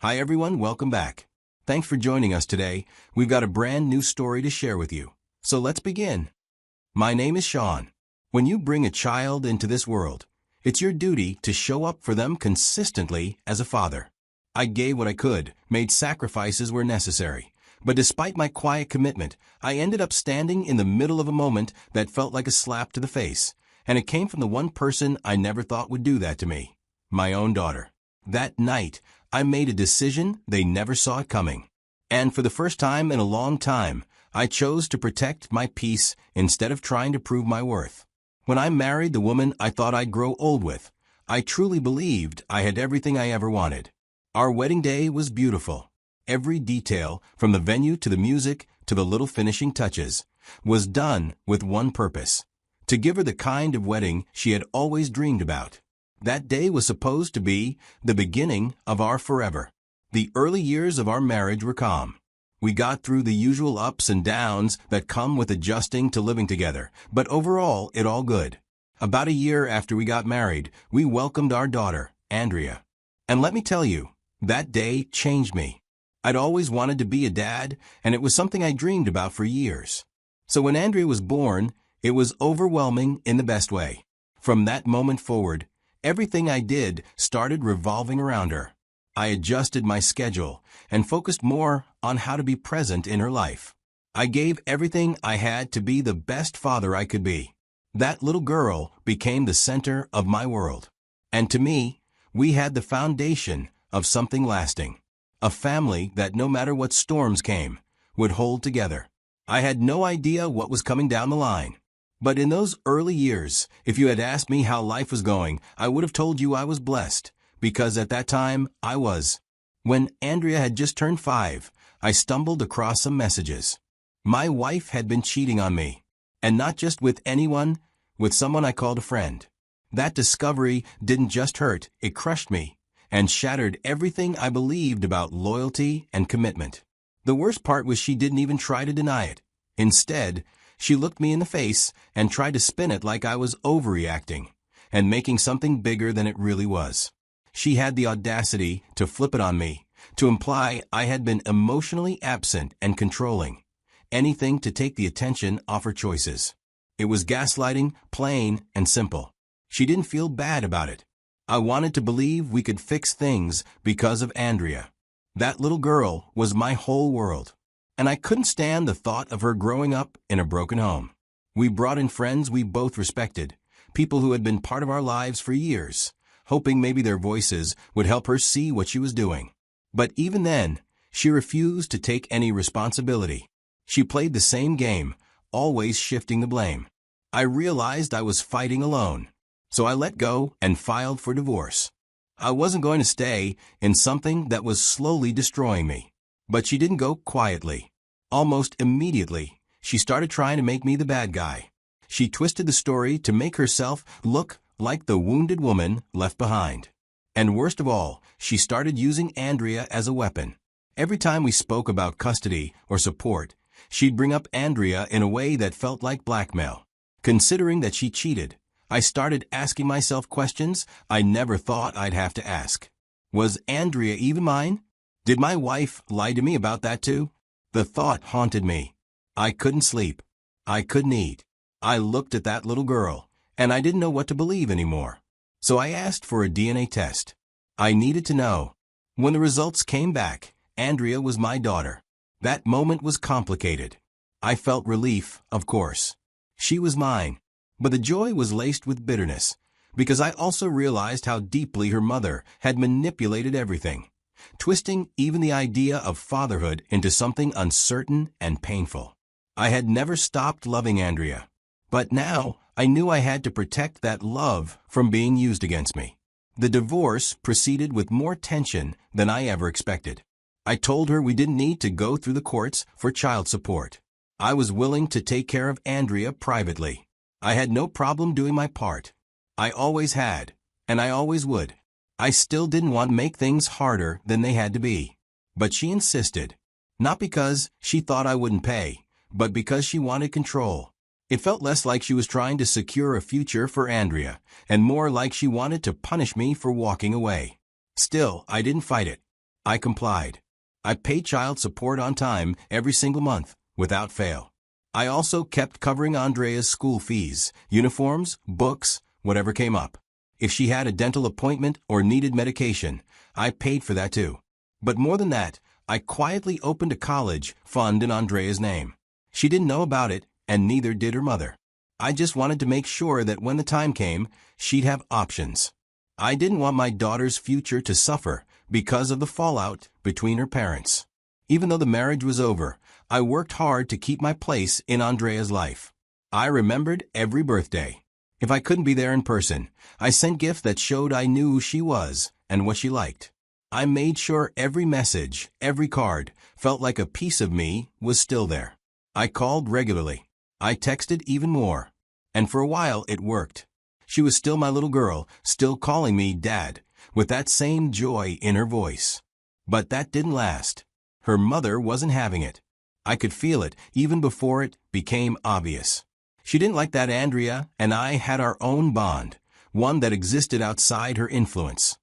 Hi everyone, welcome back. Thanks for joining us today. We've got a brand new story to share with you. So let's begin. My name is Sean. When you bring a child into this world, it's your duty to show up for them consistently as a father. I gave what I could, made sacrifices where necessary. But despite my quiet commitment, I ended up standing in the middle of a moment that felt like a slap to the face. And it came from the one person I never thought would do that to me. My own daughter. That night, I made a decision they never saw it coming. And for the first time in a long time, I chose to protect my peace instead of trying to prove my worth. When I married the woman I thought I'd grow old with, I truly believed I had everything I ever wanted. Our wedding day was beautiful. Every detail, from the venue to the music to the little finishing touches, was done with one purpose: to give her the kind of wedding she had always dreamed about. That day was supposed to be the beginning of our forever. The early years of our marriage were calm. We got through the usual ups and downs that come with adjusting to living together, but overall, it all good. About a year after we got married, we welcomed our daughter, Andrea. And let me tell you, that day changed me. I'd always wanted to be a dad, and it was something I dreamed about for years. So when Andrea was born, it was overwhelming in the best way. From that moment forward, everything I did started revolving around her. I adjusted my schedule and focused more on how to be present in her life. I gave everything I had to be the best father I could be. That little girl became the center of my world. And to me, we had the foundation of something lasting. A family that no matter what storms came, would hold together. I had no idea what was coming down the line. But in those early years, if you had asked me how life was going, I would have told you I was blessed, because at that time, I was. When Andrea had just turned 5, I stumbled across some messages. My wife had been cheating on me. And not just with anyone, with someone I called a friend. That discovery didn't just hurt, it crushed me, and shattered everything I believed about loyalty and commitment. The worst part was she didn't even try to deny it. Instead, she looked me in the face and tried to spin it like I was overreacting and making something bigger than it really was. She had the audacity to flip it on me, to imply I had been emotionally absent and controlling, anything to take the attention off her choices. It was gaslighting, plain and simple. She didn't feel bad about it. I wanted to believe we could fix things because of Andrea. That little girl was my whole world. And I couldn't stand the thought of her growing up in a broken home. We brought in friends we both respected, people who had been part of our lives for years, hoping maybe their voices would help her see what she was doing. But even then, she refused to take any responsibility. She played the same game, always shifting the blame. I realized I was fighting alone, so I let go and filed for divorce. I wasn't going to stay in something that was slowly destroying me. But she didn't go quietly. Almost immediately, she started trying to make me the bad guy. She twisted the story to make herself look like the wounded woman left behind. And worst of all, she started using Andrea as a weapon. Every time we spoke about custody or support, she'd bring up Andrea in a way that felt like blackmail. Considering that she cheated, I started asking myself questions I never thought I'd have to ask. Was Andrea even mine? Did my wife lie to me about that too? The thought haunted me. I couldn't sleep. I couldn't eat. I looked at that little girl, and I didn't know what to believe anymore. So I asked for a DNA test. I needed to know. When the results came back, Andrea was my daughter. That moment was complicated. I felt relief, of course. She was mine. But the joy was laced with bitterness, because I also realized how deeply her mother had manipulated everything, twisting even the idea of fatherhood into something uncertain and painful. I had never stopped loving Andrea, but now I knew I had to protect that love from being used against me. The divorce proceeded with more tension than I ever expected. I told her we didn't need to go through the courts for child support. I was willing to take care of Andrea privately. I had no problem doing my part. I always had, and I always would. I still didn't want to make things harder than they had to be. But she insisted. Not because she thought I wouldn't pay, but because she wanted control. It felt less like she was trying to secure a future for Andrea, and more like she wanted to punish me for walking away. Still, I didn't fight it. I complied. I paid child support on time every single month, without fail. I also kept covering Andrea's school fees, uniforms, books, whatever came up. If she had a dental appointment or needed medication, I paid for that too. But more than that, I quietly opened a college fund in Andrea's name. She didn't know about it, and neither did her mother. I just wanted to make sure that when the time came, she'd have options. I didn't want my daughter's future to suffer because of the fallout between her parents. Even though the marriage was over, I worked hard to keep my place in Andrea's life. I remembered every birthday. If I couldn't be there in person, I sent gifts that showed I knew who she was and what she liked. I made sure every message, every card, felt like a piece of me was still there. I called regularly. I texted even more. And for a while it worked. She was still my little girl, still calling me Dad, with that same joy in her voice. But that didn't last. Her mother wasn't having it. I could feel it even before it became obvious. She didn't like that Andrea and I had our own bond, one that existed outside her influence.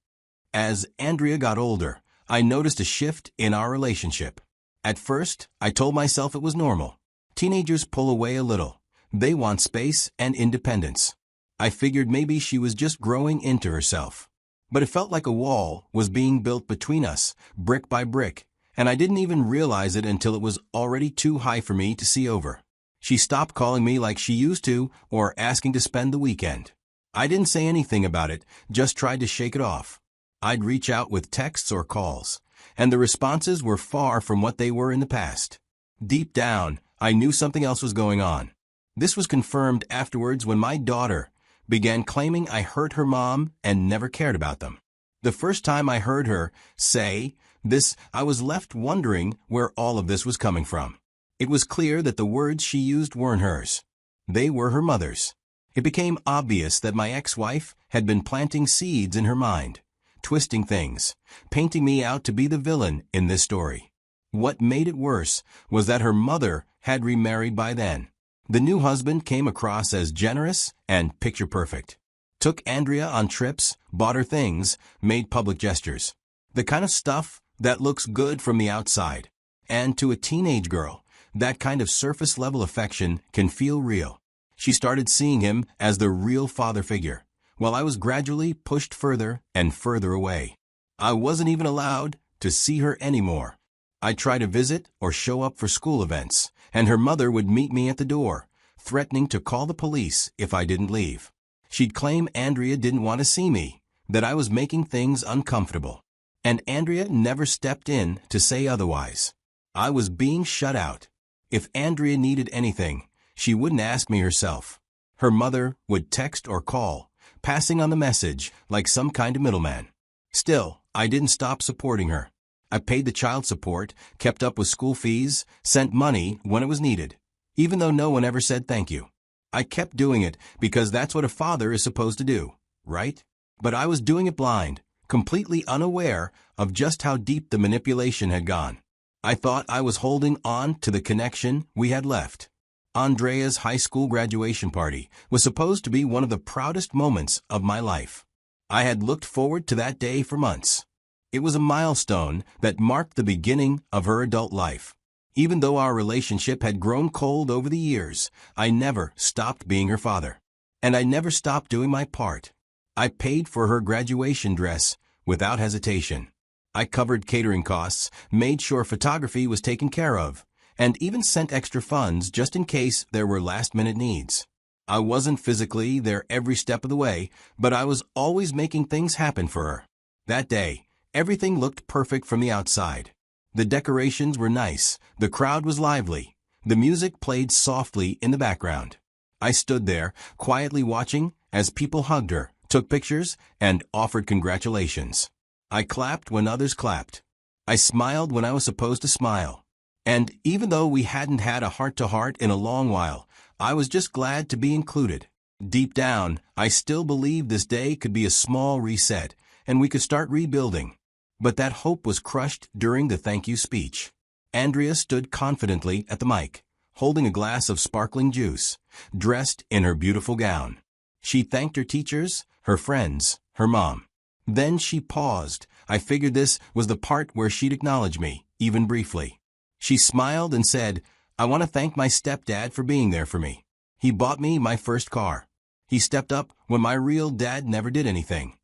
As Andrea got older, I noticed a shift in our relationship. At first, I told myself it was normal. Teenagers pull away a little. They want space and independence. I figured maybe she was just growing into herself. But it felt like a wall was being built between us, brick by brick, and I didn't even realize it until it was already too high for me to see over. She stopped calling me like she used to or asking to spend the weekend. I didn't say anything about it, just tried to shake it off. I'd reach out with texts or calls, and the responses were far from what they were in the past. Deep down, I knew something else was going on. This was confirmed afterwards when my daughter began claiming I hurt her mom and never cared about them. The first time I heard her say this, I was left wondering where all of this was coming from. It was clear that the words she used weren't hers. They were her mother's. It became obvious that my ex-wife had been planting seeds in her mind, twisting things, painting me out to be the villain in this story. What made it worse was that her mother had remarried by then. The new husband came across as generous and picture-perfect. Took Andrea on trips, bought her things, made public gestures. The kind of stuff that looks good from the outside. And to a teenage girl, that kind of surface-level affection can feel real. She started seeing him as the real father figure, while I was gradually pushed further and further away. I wasn't even allowed to see her anymore. I'd try to visit or show up for school events, and her mother would meet me at the door, threatening to call the police if I didn't leave. She'd claim Andrea didn't want to see me, that I was making things uncomfortable. And Andrea never stepped in to say otherwise. I was being shut out. If Andrea needed anything, she wouldn't ask me herself. Her mother would text or call, passing on the message like some kind of middleman. Still, I didn't stop supporting her. I paid the child support, kept up with school fees, sent money when it was needed, even though no one ever said thank you. I kept doing it because that's what a father is supposed to do, right? But I was doing it blind, completely unaware of just how deep the manipulation had gone. I thought I was holding on to the connection we had left. Andrea's high school graduation party was supposed to be one of the proudest moments of my life. I had looked forward to that day for months. It was a milestone that marked the beginning of her adult life. Even though our relationship had grown cold over the years, I never stopped being her father. And I never stopped doing my part. I paid for her graduation dress without hesitation. I covered catering costs, made sure photography was taken care of, and even sent extra funds just in case there were last-minute needs. I wasn't physically there every step of the way, but I was always making things happen for her. That day, everything looked perfect from the outside. The decorations were nice, the crowd was lively, the music played softly in the background. I stood there, quietly watching as people hugged her, took pictures, and offered congratulations. I clapped when others clapped. I smiled when I was supposed to smile. And even though we hadn't had a heart-to-heart in a long while, I was just glad to be included. Deep down, I still believed this day could be a small reset, and we could start rebuilding. But that hope was crushed during the thank you speech. Andrea stood confidently at the mic, holding a glass of sparkling juice, dressed in her beautiful gown. She thanked her teachers, her friends, her mom. Then she paused, I figured this was the part where she'd acknowledge me, even briefly. She smiled and said, "I want to thank my stepdad for being there for me. He bought me my first car. He stepped up when my real dad never did anything."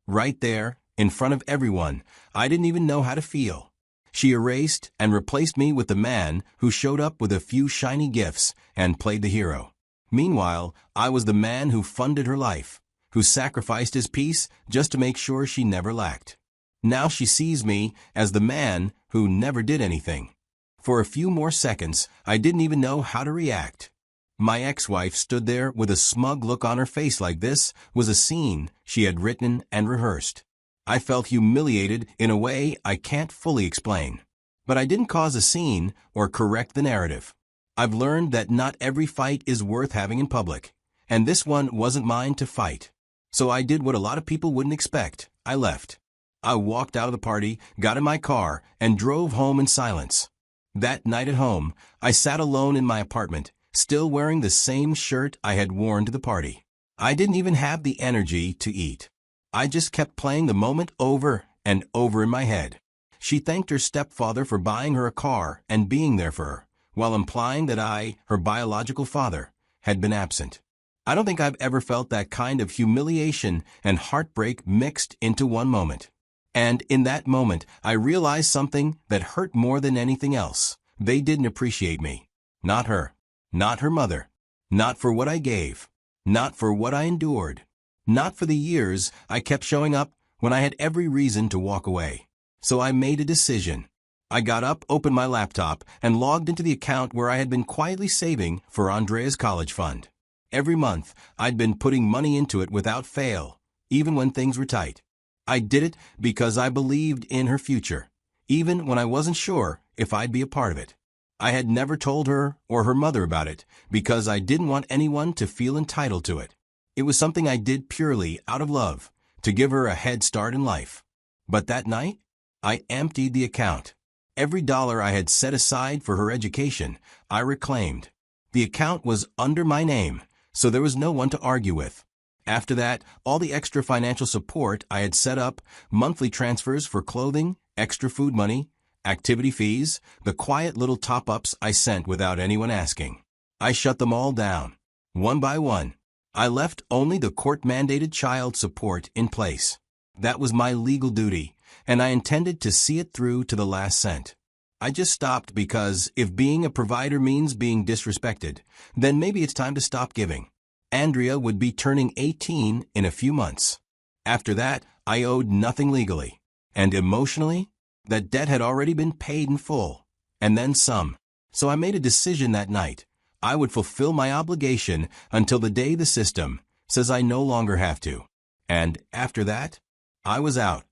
Right there, in front of everyone, I didn't even know how to feel. She erased and replaced me with the man who showed up with a few shiny gifts and played the hero. Meanwhile, I was the man who funded her life, who sacrificed his peace just to make sure she never lacked. Now she sees me as the man who never did anything. For a few more seconds, I didn't even know how to react. My ex-wife stood there with a smug look on her face like this was a scene she had written and rehearsed. I felt humiliated in a way I can't fully explain. But I didn't cause a scene or correct the narrative. I've learned that not every fight is worth having in public, and this one wasn't mine to fight. So I did what a lot of people wouldn't expect. I left. I walked out of the party, got in my car, and drove home in silence. That night at home, I sat alone in my apartment, still wearing the same shirt I had worn to the party. I didn't even have the energy to eat. I just kept playing the moment over and over in my head. She thanked her stepfather for buying her a car and being there for her, while implying that I, her biological father, had been absent. I don't think I've ever felt that kind of humiliation and heartbreak mixed into one moment. And in that moment, I realized something that hurt more than anything else. They didn't appreciate me. Not her. Not her mother. Not for what I gave. Not for what I endured. Not for the years I kept showing up when I had every reason to walk away. So I made a decision. I got up, opened my laptop, and logged into the account where I had been quietly saving for Andrea's college fund. Every month, I'd been putting money into it without fail, even when things were tight. I did it because I believed in her future, even when I wasn't sure if I'd be a part of it. I had never told her or her mother about it because I didn't want anyone to feel entitled to it. It was something I did purely out of love, to give her a head start in life. But that night, I emptied the account. Every dollar I had set aside for her education, I reclaimed. The account was under my name, so there was no one to argue with. After that, all the extra financial support I had set up, monthly transfers for clothing, extra food money, activity fees, the quiet little top-ups I sent without anyone asking. I shut them all down, one by one. I left only the court-mandated child support in place. That was my legal duty, and I intended to see it through to the last cent. I just stopped because if being a provider means being disrespected, then maybe it's time to stop giving. Andrea would be turning 18 in a few months. After that, I owed nothing legally. And emotionally, that debt had already been paid in full, and then some. So I made a decision that night. I would fulfill my obligation until the day the system says I no longer have to. And after that, I was out.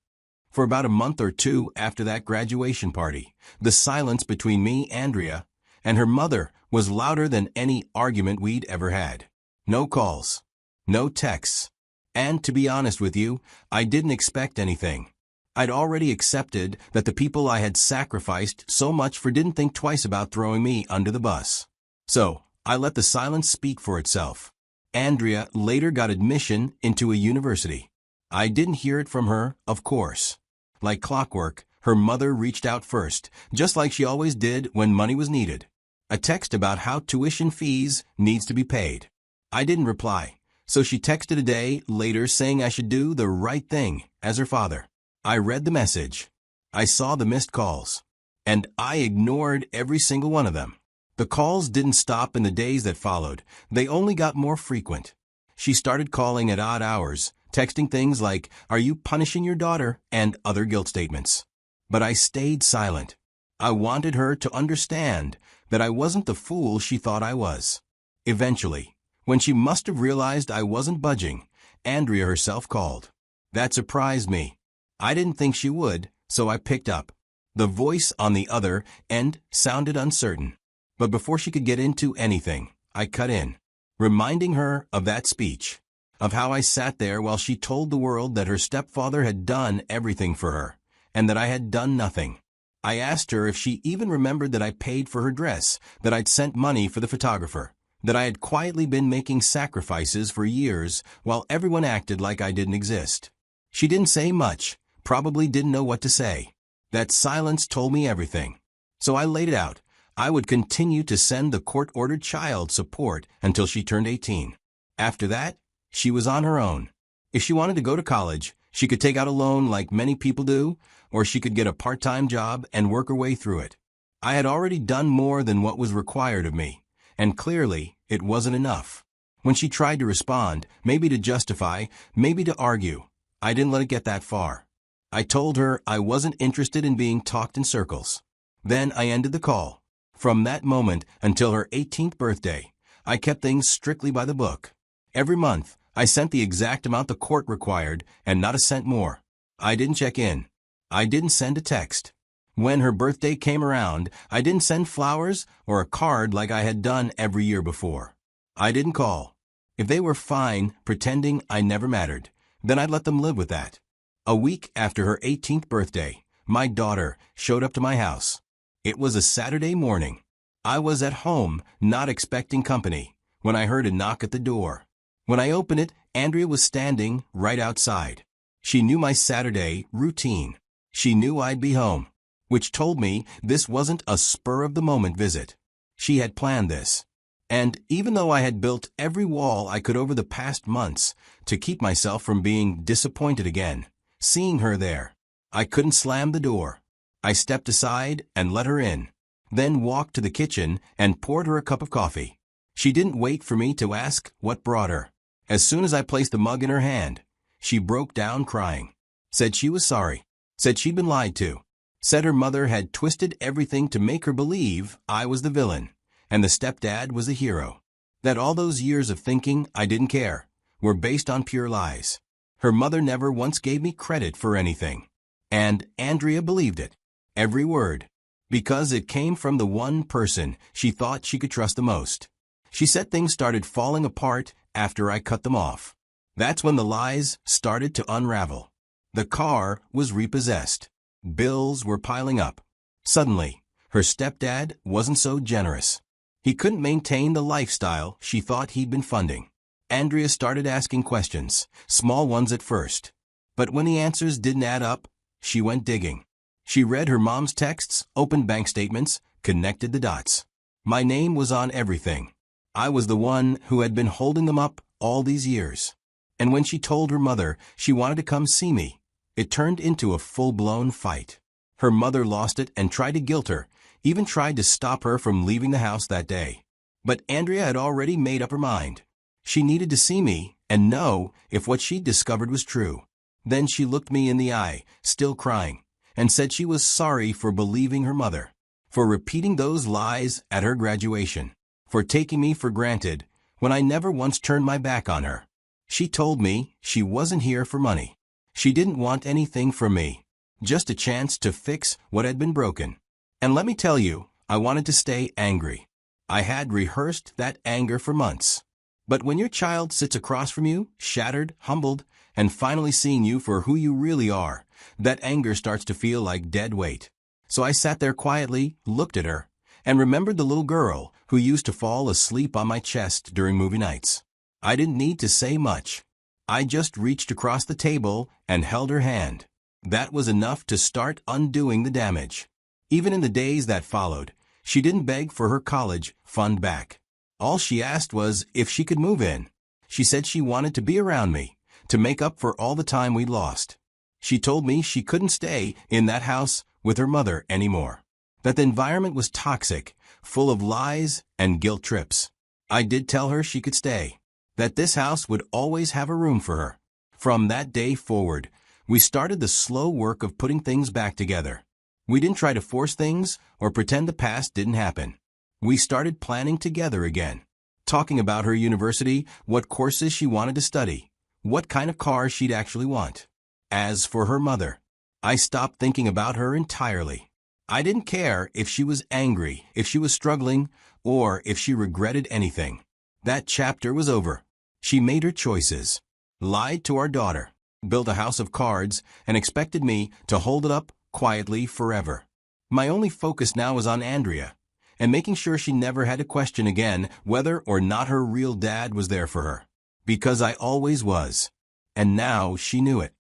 For about a month or two after that graduation party, the silence between me, Andrea, and her mother was louder than any argument we'd ever had. No calls, no texts, and to be honest with you, I didn't expect anything. I'd already accepted that the people I had sacrificed so much for didn't think twice about throwing me under the bus. So, I let the silence speak for itself. Andrea later got admission into a university. I didn't hear it from her, of course. Like clockwork, her mother reached out first, just like she always did when money was needed. A text about how tuition fees needs to be paid. I didn't reply, so she texted a day later saying I should do the right thing as her father. I read the message. I saw the missed calls. And I ignored every single one of them. The calls didn't stop in the days that followed. They only got more frequent. She started calling at odd hours, texting things like, "Are you punishing your daughter?" and other guilt statements. But I stayed silent. I wanted her to understand that I wasn't the fool she thought I was. Eventually, when she must have realized I wasn't budging, Andrea herself called. That surprised me. I didn't think she would, so I picked up. The voice on the other end sounded uncertain. But before she could get into anything, I cut in, reminding her of that speech, of how I sat there while she told the world that her stepfather had done everything for her, and that I had done nothing. I asked her if she even remembered that I paid for her dress, that I'd sent money for the photographer, that I had quietly been making sacrifices for years while everyone acted like I didn't exist. She didn't say much, Probably didn't know what to say. That silence told me everything. So I laid it out. I would continue to send the court-ordered child support until she turned 18. After that, she was on her own. If she wanted to go to college, she could take out a loan like many people do, or she could get a part-time job and work her way through it. I had already done more than what was required of me, and clearly it wasn't enough. When she tried to respond, maybe to justify, maybe to argue, I didn't let it get that far. I told her I wasn't interested in being talked in circles. Then I ended the call. From that moment until her 18th birthday, I kept things strictly by the book. Every month, I sent the exact amount the court required and not a cent more. I didn't check in. I didn't send a text. When her birthday came around, I didn't send flowers or a card like I had done every year before. I didn't call. If they were fine, pretending I never mattered, then I'd let them live with that. A week after her 18th birthday, my daughter showed up to my house. It was a Saturday morning. I was at home, not expecting company, when I heard a knock at the door. When I opened it, Andrea was standing right outside. She knew my Saturday routine. She knew I'd be home, which told me this wasn't a spur-of-the-moment visit. She had planned this. And even though I had built every wall I could over the past months to keep myself from being disappointed again, seeing her there, I couldn't slam the door. I stepped aside and let her in, then walked to the kitchen and poured her a cup of coffee. She didn't wait for me to ask what brought her. As soon as I placed the mug in her hand, she broke down crying. Said she was sorry. Said she'd been lied to. Said her mother had twisted everything to make her believe I was the villain, and the stepdad was the hero. That all those years of thinking I didn't care were based on pure lies. Her mother never once gave me credit for anything. And Andrea believed it. Every word. Because it came from the one person she thought she could trust the most. She said things started falling apart after I cut them off. That's when the lies started to unravel. The car was repossessed. Bills were piling up. Suddenly, her stepdad wasn't so generous. He couldn't maintain the lifestyle she thought he'd been funding. Andrea started asking questions, small ones at first. But when the answers didn't add up, she went digging. She read her mom's texts, opened bank statements, connected the dots. My name was on everything. I was the one who had been holding them up all these years. And when she told her mother she wanted to come see me, it turned into a full-blown fight. Her mother lost it and tried to guilt her, even tried to stop her from leaving the house that day. But Andrea had already made up her mind. She needed to see me and know if what she'd discovered was true. Then she looked me in the eye, still crying, and said she was sorry for believing her mother, for repeating those lies at her graduation, for taking me for granted when I never once turned my back on her. She told me she wasn't here for money. She didn't want anything from me, just a chance to fix what had been broken. And let me tell you, I wanted to stay angry. I had rehearsed that anger for months. But when your child sits across from you, shattered, humbled, and finally seeing you for who you really are, that anger starts to feel like dead weight. So I sat there quietly, looked at her, and remembered the little girl who used to fall asleep on my chest during movie nights. I didn't need to say much. I just reached across the table and held her hand. That was enough to start undoing the damage. Even in the days that followed, she didn't beg for her college fund back. All she asked was if she could move in. She said she wanted to be around me, to make up for all the time we'd lost. She told me she couldn't stay in that house with her mother anymore, that the environment was toxic, full of lies and guilt trips. I did tell her she could stay, that this house would always have a room for her. From that day forward, we started the slow work of putting things back together. We didn't try to force things or pretend the past didn't happen. We started planning together again, talking about her university, what courses she wanted to study, what kind of car she'd actually want. As for her mother, I stopped thinking about her entirely. I didn't care if she was angry, if she was struggling, or if she regretted anything. That chapter was over. She made her choices, lied to our daughter, built a house of cards, and expected me to hold it up quietly forever. My only focus now was on Andrea, and making sure she never had to question again whether or not her real dad was there for her. Because I always was. And now she knew it.